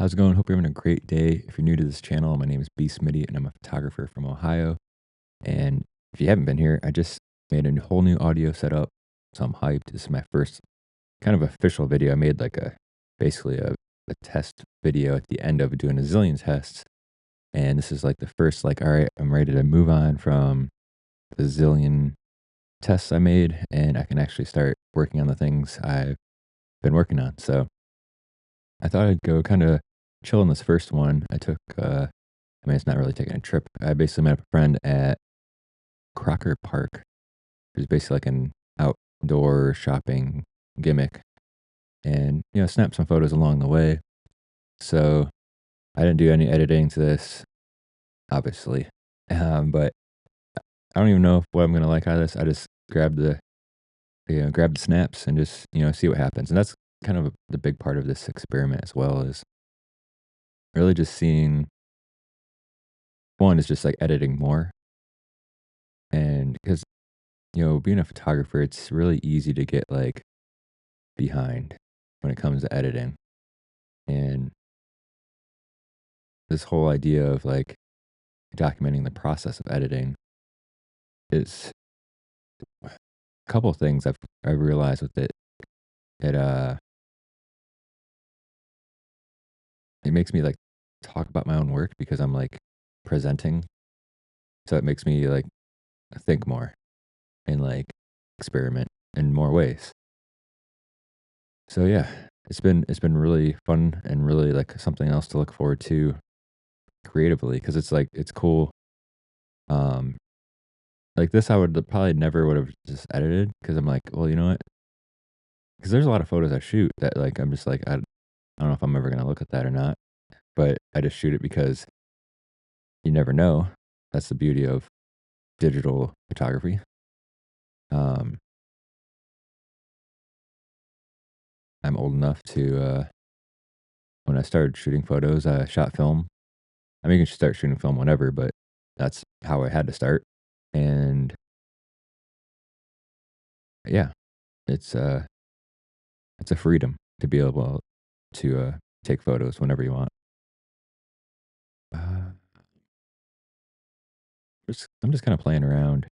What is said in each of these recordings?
How's it going? Hope you're having a great day. If you're new to this channel, my name is B Smitty and I'm a photographer from Ohio. And if you haven't been here, I just made a whole new audio setup. So I'm hyped. This is my first kind of official video. I made like basically a test video at the end of doing a zillion tests. And this is like the first, like, all right, I'm ready to move on from the zillion tests I made and I can actually start working on the things I've been working on. So I thought I'd go kind of chill on this first one. I mean, it's not really taking a trip. I basically met up a friend at Crocker Park. It was basically like an outdoor shopping gimmick and, snapped some photos along the way. So I didn't do any editing to this, obviously. But I don't even know what I'm going to like out of this. I just grab the snaps and just, see what happens. And that's kind of the big part of this experiment as well is really just seeing one is just like editing more. And because, being a photographer, it's really easy to get like behind when it comes to editing. And this whole idea of like documenting the process of editing is a couple of things I've realized with it. It it makes me like talk about my own work because I'm like presenting. So it makes me like think more and like experiment in more ways. So yeah, it's been really fun and really like something else to look forward to creatively because it's like it's cool. Um, like this, I would probably never would have just edited because I'm like, well, you know what? Because there's a lot of photos I shoot that like I'm just like I don't know if I'm ever gonna look at that or not, but I just shoot it because you never know. That's the beauty of digital photography. Um, I'm old enough to when I started shooting photos, I shot film. I mean, you can start shooting film whenever, but that's how I had to start. And yeah, it's it's a freedom to be able to take photos whenever you want. Uh, I'm just kind of playing around.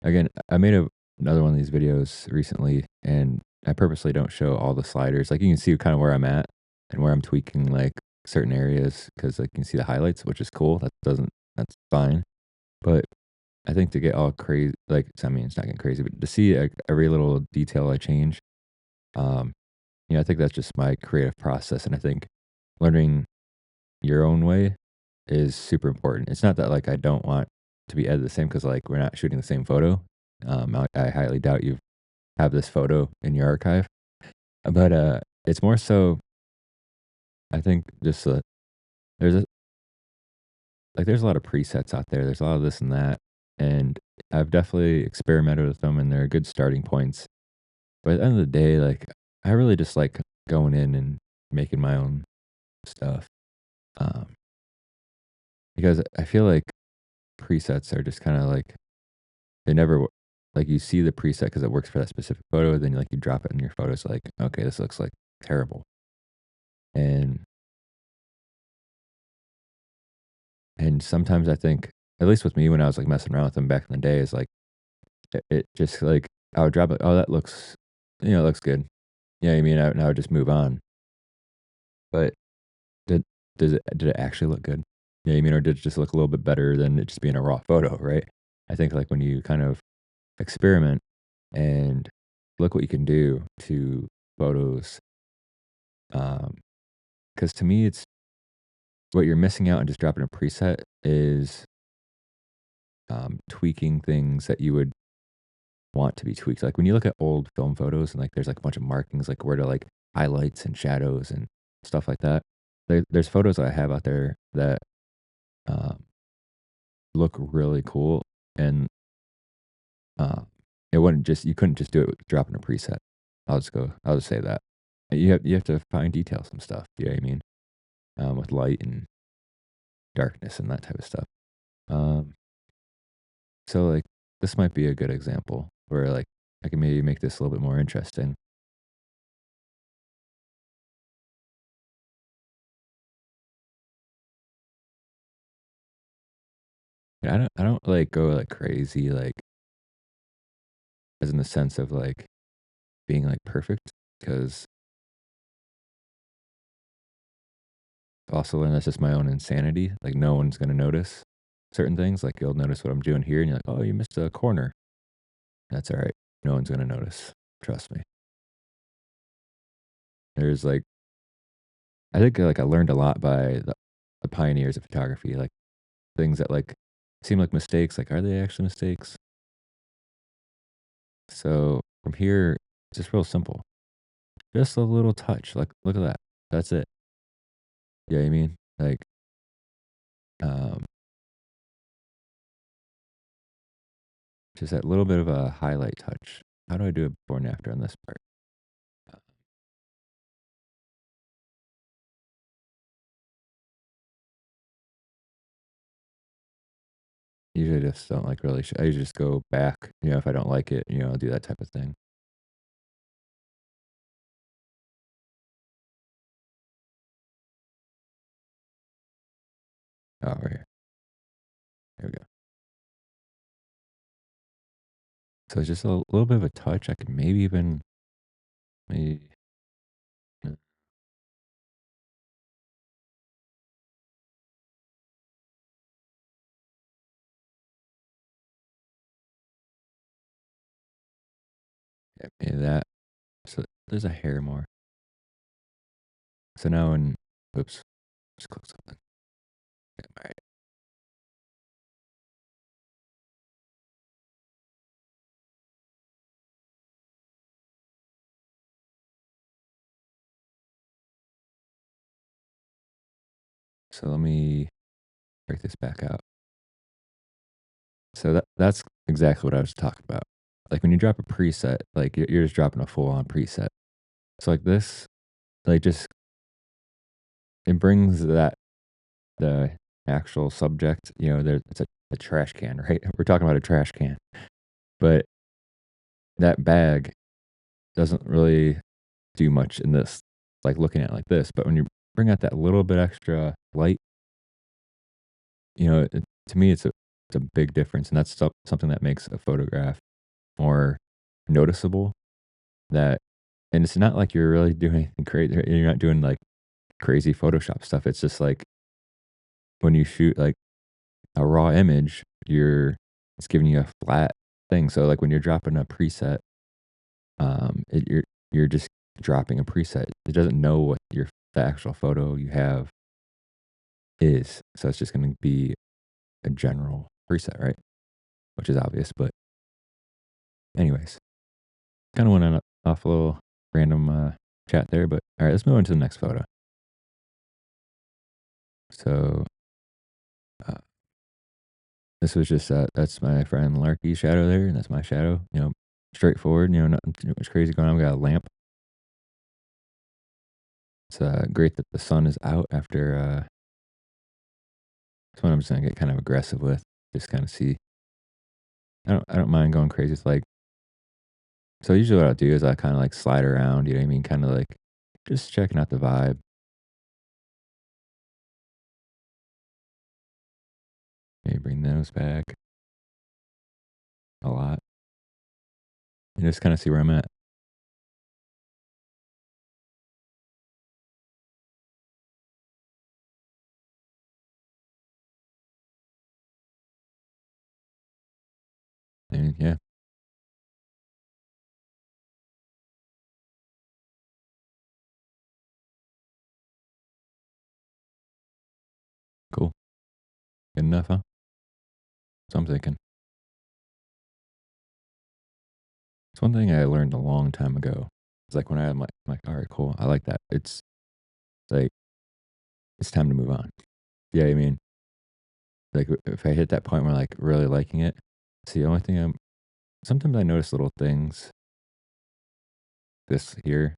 Again, I made another one of these videos recently, and I purposely don't show all the sliders. Like you can see kind of where I'm at and where I'm tweaking like certain areas because like you can see the highlights, which is cool. That's fine. But I think to get all crazy, like I mean, it's not getting crazy, but to see like, every little detail I change, um, I think that's just my creative process, and I think learning your own way is super important. It's not that like I don't want to be edited the same because like we're not shooting the same photo. I highly doubt you have this photo in your archive, but it's more so. I think just there's a there's a lot of presets out there. There's a lot of this and that, and I've definitely experimented with them, and they're good starting points. But at the end of the day, like I really just like going in and making my own stuff. Um, because I feel like presets are just kind of like they never like you see the preset because it works for that specific photo, then like you drop it in your photos like, okay, this looks like terrible. And sometimes I think, at least with me when I was like messing around with them back in the day, is like it just like I would drop it, oh, that looks it looks good. Yeah, I mean, and I would just move on. But did did it actually look good? Yeah, you mean, or did it just look a little bit better than it just being a raw photo, right? I think like when you kind of experiment and look what you can do to photos, because to me, it's what you're missing out on just dropping a preset is tweaking things that you would want to be tweaked. Like when you look at old film photos and like there's like a bunch of markings, like where to like highlights and shadows and stuff like that. There's photos that I have out there that um, look really cool, and uh, it wouldn't just you couldn't just do it with dropping a preset. I'll just say that you have to find details and stuff. You know what I mean? With light and darkness and that type of stuff. Um, so like this might be a good example where like I can maybe make this a little bit more interesting. I don't, like, go, like, crazy, like, as in the sense of, like, being, like, perfect, because also, and that's just my own insanity, like, no one's gonna notice certain things, like, you'll notice what I'm doing here, and you're like, "Oh, you missed a corner." That's alright. No one's gonna notice. Trust me. There's, like I think, like, I learned a lot by the pioneers of photography, like, things that, like, seem like mistakes, like, are they actually mistakes? So, from here, it's just real simple. Just a little touch, like, look at that. That's it. You know what I mean? Like, um, just that little bit of a highlight touch. How do I do it before and after on this part? Uh, usually I just don't, like, really I usually just go back, if I don't like it, I'll do that type of thing. Oh, right here. There we go. So it's just a little bit of a touch. I could maybe even maybe uh, yeah, maybe that. So there's a hair more. So now when oops, just click something. Yeah, all right. So let me break this back out. So that's exactly what I was talking about. Like when you drop a preset, like you're just dropping a full on preset. So like this, like just it brings that the actual subject, there it's a trash can, right? We're talking about a trash can. But that bag doesn't really do much in this, like looking at it like this. But when you bring out that little bit extra light, to me, it's a big difference, and that's something that makes a photograph more noticeable. That, and it's not like you're really doing anything crazy. You're not doing like crazy Photoshop stuff. It's just like when you shoot like a raw image, it's giving you a flat thing. So like when you're dropping a preset, you're just dropping a preset. It doesn't know what the actual photo you have is. So it's just going to be a general preset, right? Which is obvious. But, anyways, kind of went on off a little random chat there. But, all right, let's move on to the next photo. So, uh, this was just, that's my friend Larky's shadow there. And that's my shadow, straightforward, nothing too much crazy going on. We got a lamp. It's great that the sun is out after. This one I'm just going to get kind of aggressive with. Just kind of see. I don't mind going crazy. It's like, so usually what I'll do is I kind of like slide around, you know what I mean? Kind of like just checking out the vibe. Maybe bring those back a lot and just kind of see where I'm at. And yeah, cool. Good enough, huh? So I'm thinking. It's one thing I learned a long time ago. It's like when I'm like, all right, cool. I like that. It's like, it's time to move on. Yeah, I mean, like if I hit that point where like really liking it, it's the only thing sometimes I notice little things. This here,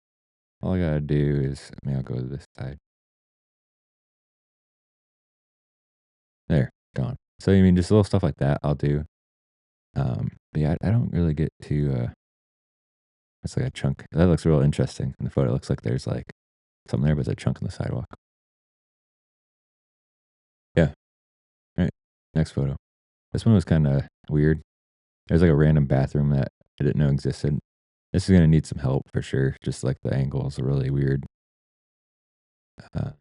all I gotta do is, I'll go to this side. There, gone. So, I mean, just little stuff like that I'll do. But yeah, I don't really get to, it's like a chunk. That looks real interesting in the photo. It looks like there's like something there, but it's a chunk in the sidewalk. Yeah. Right. Next photo. This one was kinda weird. There's, like, a random bathroom that I didn't know existed. This is gonna need some help for sure, just, like, the angle is really weird. I'm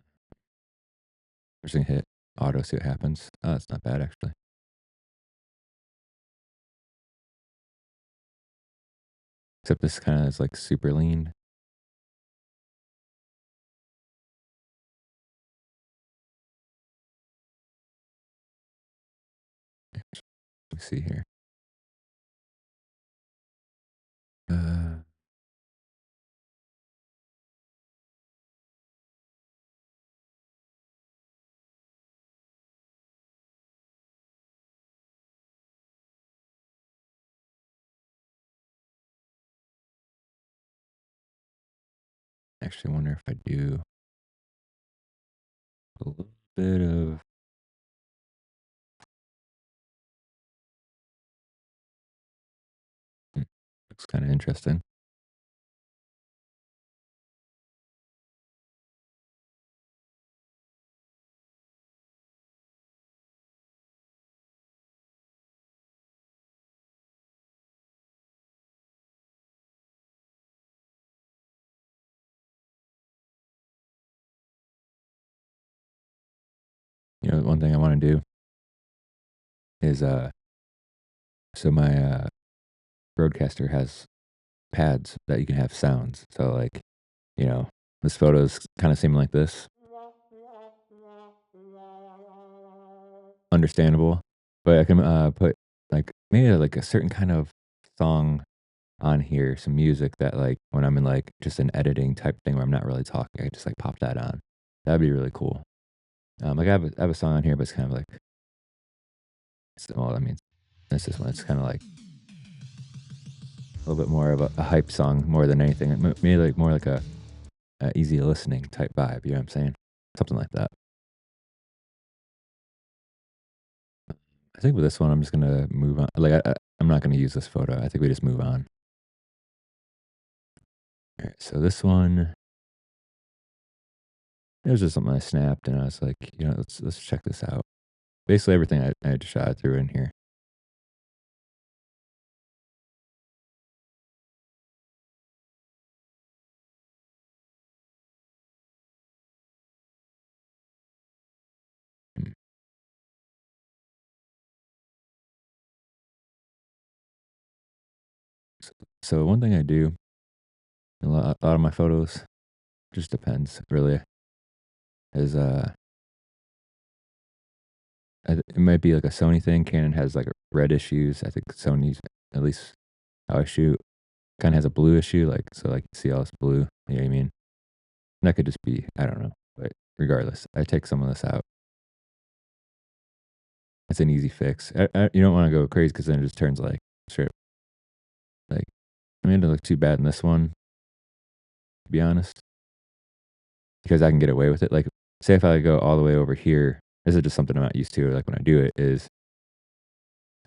just gonna hit auto, see what happens. Oh, that's not bad, actually. Except this kinda is, like, super lean. Let me see here. Uh, actually wonder if I do a little bit of hmm, looks kinda interesting. You know, one thing I wanna do is, so my, broadcaster has pads that you can have sounds. So, like, you know, this photo's kinda seeming like this. Understandable, but I can, put, like, maybe, like, a certain kind of song on here, some music that, like, when I'm in, like, just an editing type thing where I'm not really talking, I just, like, pop that on. That'd be really cool. Like, I have a song on here, but it's kind of like well, I mean, this is one. It's kinda like a little bit more of a hype song more than anything. Maybe, like, more like a easy listening type vibe, you know what I'm saying? Something like that. I think with this one, I'm just gonna move on. Like, I'm not gonna use this photo. I think we just move on. Alright, so this one, it was just something I snapped, and I was like, you know, let's check this out. Basically, everything I just shot through in here. Mm. S So one thing I do, a lot of my photos, just depends really, is, it might be like a Sony thing. Canon has, like, red issues. I think Sony's, at least how I shoot, kinda has a blue issue, like, so, like, you see all this blue, you know what I mean? And that could just be, I don't know, but regardless, I take some of this out. It's an easy fix. You don't wanna go crazy because then it just turns, like, straight like, I mean, it didn't look too bad in this one, to be honest, because I can get away with it. Like, say if I go all the way over here, this is just something I'm not used to, like, when I do it is,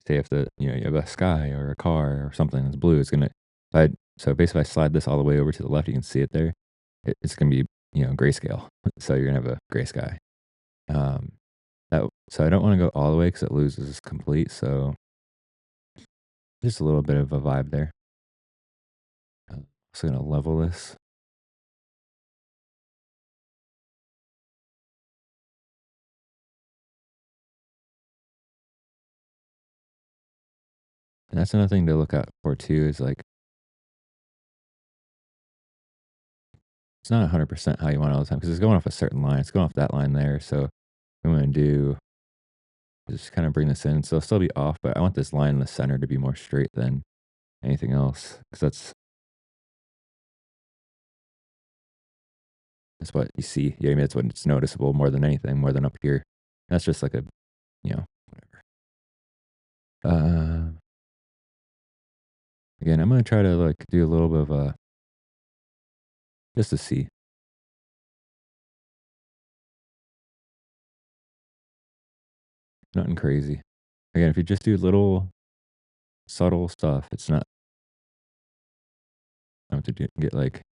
say if you have a sky or a car or something that's blue, it's gonna if I so basically, if I slide this all the way over to the left, you can see it there. It's gonna be, grayscale. So you're gonna have a gray sky. Um, so I don't wanna go all the way because it loses complete, so just a little bit of a vibe there. Also gonna level this. And that's another thing to look out for too is, like, it's not 100% how you want it all the time because it's going off a certain line. It's going off that line there, so what I'm gonna do is just kinda bring this in. So it'll still be off, but I want this line in the center to be more straight than anything else because that's what you see. You know what I mean? That's when it's noticeable more than anything, more than up here. That's just like a whatever. Uh, Again, I'm gonna try to, like, do a little bit of a just to see. Nothing crazy. Again, if you just do little subtle stuff, it's not have to get, like,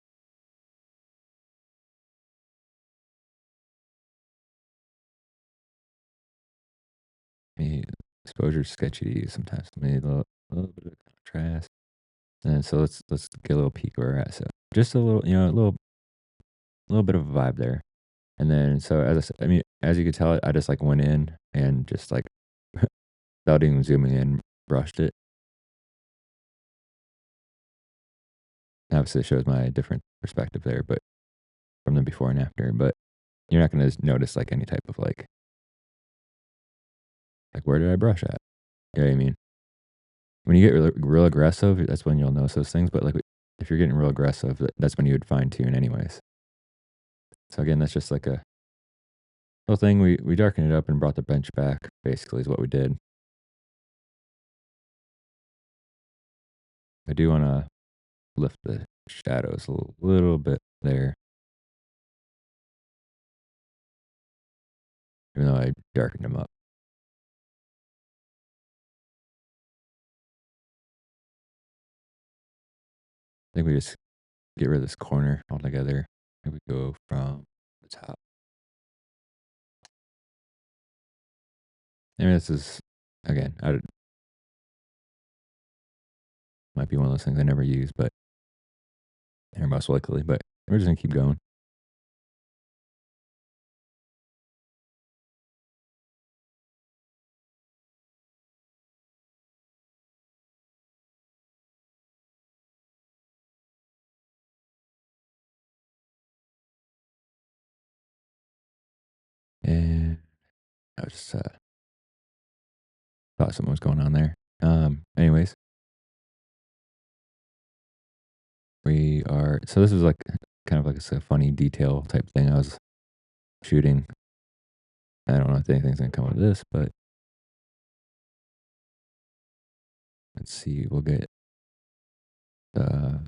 exposure is sketchy to use sometimes. Maybe a little bit of contrast. And then so let's get a little peek where we're at. So just a little, a little bit of a vibe there. And then so as I mean, as you could tell, I just like went in and just like without even zooming in, brushed it. Obviously, it shows my different perspective there, but from the before and after. But you're not going to notice like any type of like where did I brush at? You know what I mean? When you get real aggressive, that's when you'll notice those things. But like if you're getting real aggressive, that's when you would fine tune anyways. So again, that's just like a little thing. We darkened it up and brought the bench back. Basically, is what we did. I do want to lift the shadows a little bit there, even though I darkened them up. I think we just get rid of this corner altogether. And we go from the top. I mean, this is again, might be one of those things I never use, but or most likely. But we're just gonna keep going. And I just thought something was going on there. Anyways, we are. So this is like kind of like a funny detail type thing. I was shooting. I don't know if anything's gonna come of this, but let's see. We'll get the.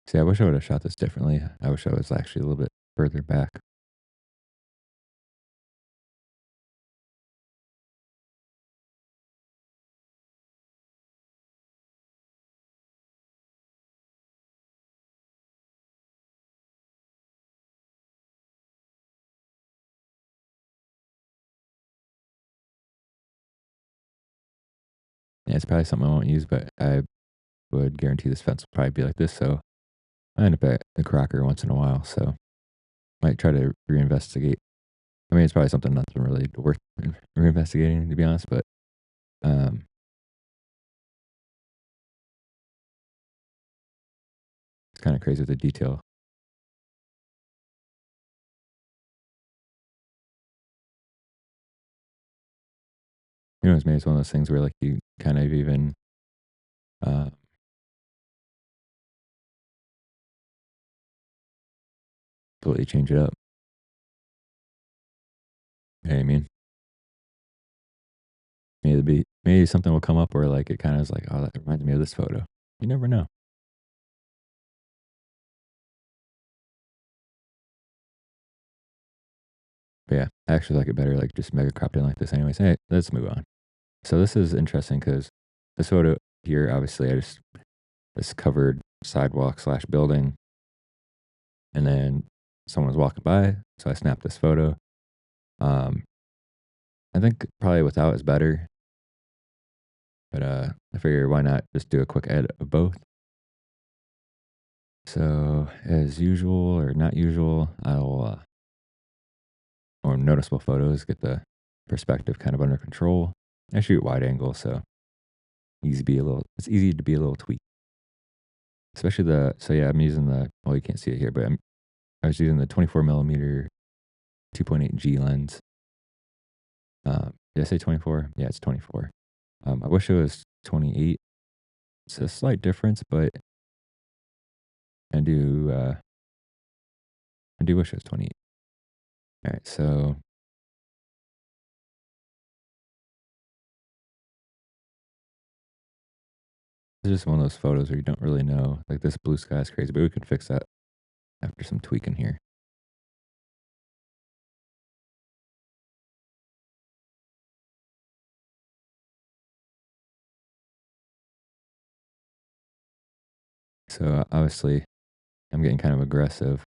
See, I wish I would have shot this differently. I wish I was actually a little bit further back. Yeah, it's probably something I won't use, but I would guarantee this fence will probably be like this. So I end up at the Crocker once in a while. So might try to reinvestigate. I mean, it's probably something nothing really worth reinvestigating, to be honest. But um, it's kind of crazy with the detail. Maybe it's one of those things where like you kind of even uh, completely change it up. You know what I mean? Maybe something will come up where like it kind of is like, oh, that reminds me of this photo. You never know. But yeah, I actually like it better, like just mega cropped in like this. Anyways, hey, let's move on. So this is interesting because this photo here, obviously, I just this covered sidewalk slash building, and then someone was walking by, so I snapped this photo. Um, I think probably without is better, but I figure why not just do a quick edit of both. So as usual or not usual, I'll or noticeable photos get the perspective kind of under control. I shoot wide angle, so it's easy to be a little tweak. Especially so yeah, I'm using well, you can't see it here, but I was using the 24 millimeter 2.8 G lens. Did I say 24? Yeah, it's 24. I wish it was 28. It's a slight difference, but I do, uh, I do wish it was 28. All right, so it's just one of those photos where you don't really know. Like this blue sky is crazy, but we can fix that after some tweaking here. So obviously, I'm getting kind of aggressive.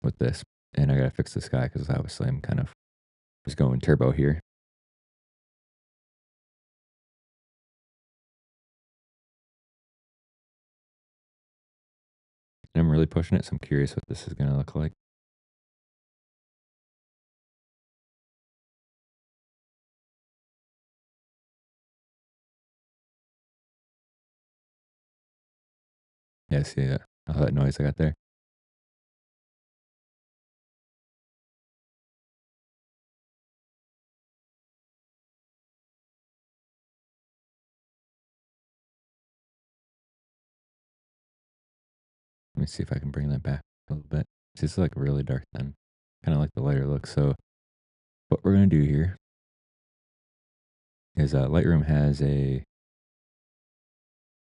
with this, and I gotta fix this guy because obviously I'm kind of just going turbo here. And I'm really pushing it, so I'm curious what this is gonna look like. Yeah, see that all that noise I got there? Let me see if I can bring that back a little bit. See, this is, like, really dark then. Kinda like the lighter look, so what we're gonna do here is, Lightroom has a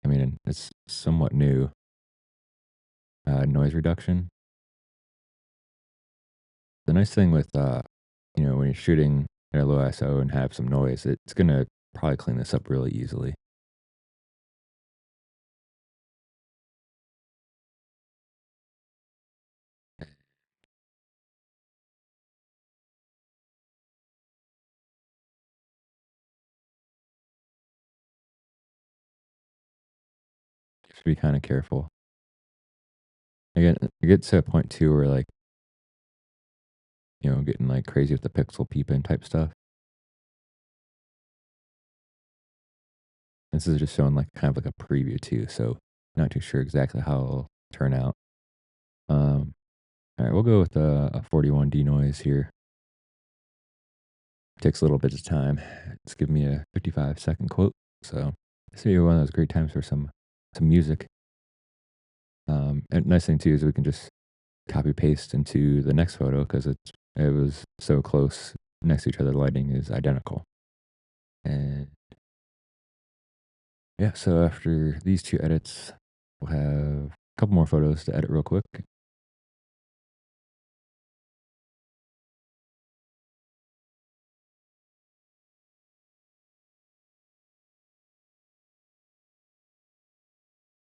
I mean, it's somewhat new, noise reduction. The nice thing with, when you're shooting at a low ISO and have some noise, it's gonna probably clean this up really easily. Just be kinda careful. Again, it gets to a point too where, like, getting, like, crazy with the pixel peeping type stuff. This is just showing, like, kind of like a preview too, so not too sure exactly how it'll turn out. Um, alright, we'll go with a 41 denoise here. Takes a little bit of time. It's giving me a 55-second quote, so this will be one of those great times for some music. And nice thing too is we can just copy paste into the next photo because it was so close next to each other. The lighting is identical. And yeah, so after these two edits, we'll have a couple more photos to edit real quick.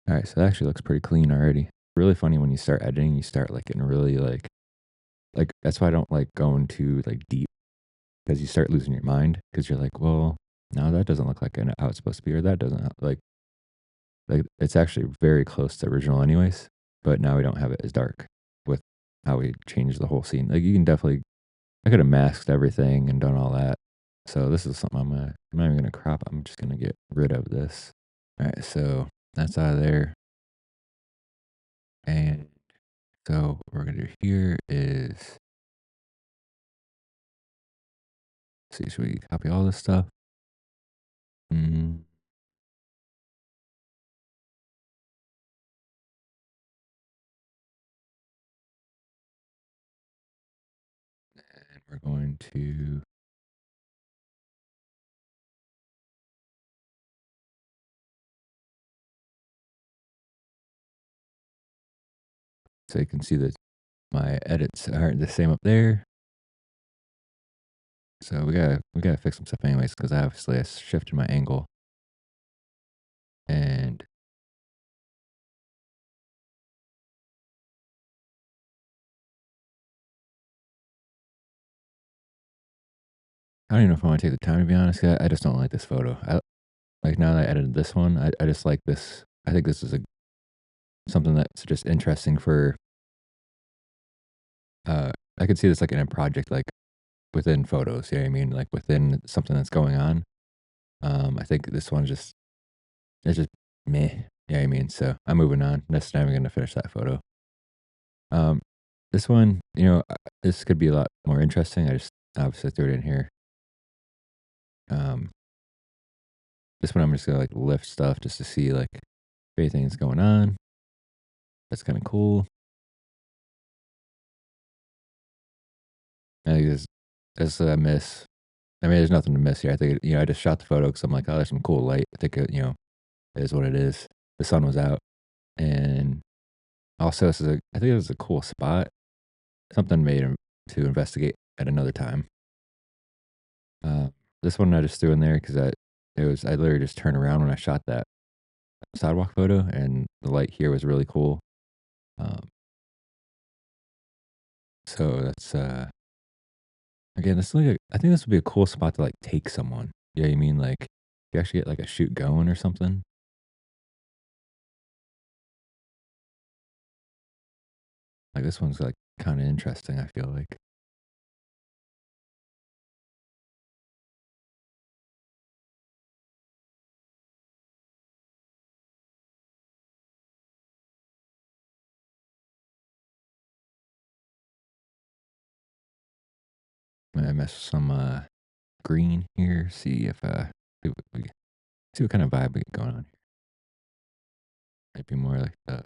All right, so that actually looks pretty clean already. Really funny when you start editing, you start like getting really like that's why I don't like going too like deep because you start losing your mind because you're like, well, no, that doesn't look like how it's supposed to be, or that doesn't like it's actually very close to original anyways, but now we don't have it as dark with how we changed the whole scene. Like you can definitely I could have masked everything and done all that. So this is something I'm not even gonna crop. I'm just gonna get rid of this. All right, so that's out of there. And so what we're gonna do here is see, should we copy all this stuff? Mm, and we're going to so you can see that my edits aren't the same up there. So we gotta fix some stuff anyways, because obviously I shifted my angle and I don't even know if I want to take the time to be honest. I just don't like this photo. Like now that I edited this one, I just like this. I think this is something that's just interesting for I could see this like in a project like within photos, you know what I mean? Like within something that's going on. I think this one's just it's just meh. Yeah, I mean, so I'm moving on. That's not even gonna finish that photo. Um, this one, this could be a lot more interesting. I just obviously threw it in here. Um, this one I'm just gonna like lift stuff just to see like if anything's going on. That's kind of cool. I think this a miss. I mean, there's nothing to miss here. I think I just shot the photo because I'm like, oh, there's some cool light. I think it is what it is. The sun was out, and also I think it was a cool spot. Something made him to investigate at another time. Uh, this one I just threw in there because I literally just turned around when I shot that sidewalk photo, and the light here was really cool. Um, So that's, again, this is like I think this would be a cool spot to, like, take someone. Yeah, you mean, like, you actually get, like, a shoot going or something? Like, this one's, like, kinda interesting, I feel like. Might mess with some, green here, see if, see what kind of vibe we get going on here. Might be more like the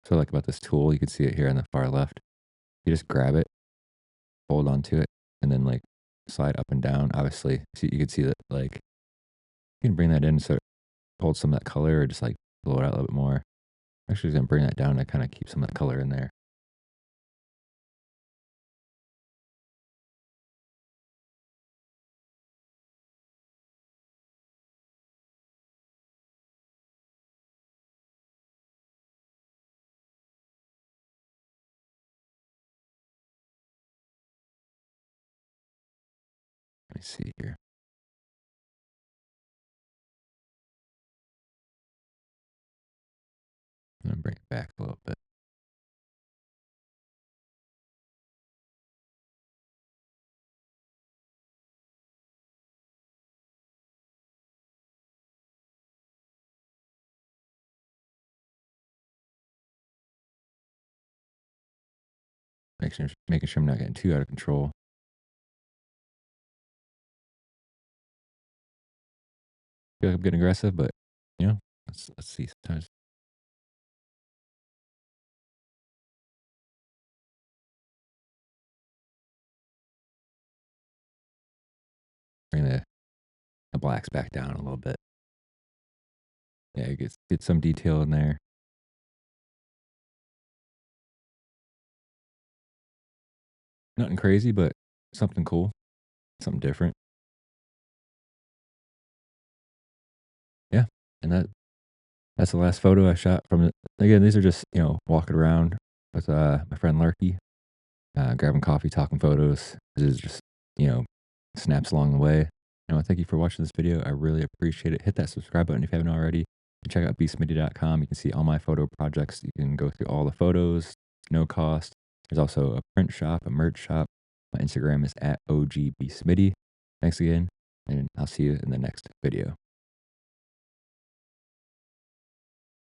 so, like, about this tool, you can see it here on the far left. You just grab it, hold on to it, and then, like, slide up and down. Obviously, see you can see that, like, you can bring that in so it holds some of that color or just, like, blow it out a little bit more. Actually, gonna bring that down to kinda keep some of that color in there. Let me see here. I'm gonna bring it back a little bit. Making sure I'm not getting too out of control. Feel like I'm getting aggressive, but, let's see sometimes bring the blacks back down a little bit. Yeah, get some detail in there. Nothing crazy, but something cool, something different. Yeah, and that's the last photo I shot from it. Again, these are just, walking around with, my friend Larky, grabbing coffee, talking photos. This is just, you know, snaps along the way. Thank you for watching this video. I really appreciate it. Hit that subscribe button if you haven't already. And check out beastmedia.com. You can see all my photo projects. You can go through all the photos, no cost. There's also a print shop, a merch shop. My Instagram is at OGBeastMidi. Thanks again, and I'll see you in the next video.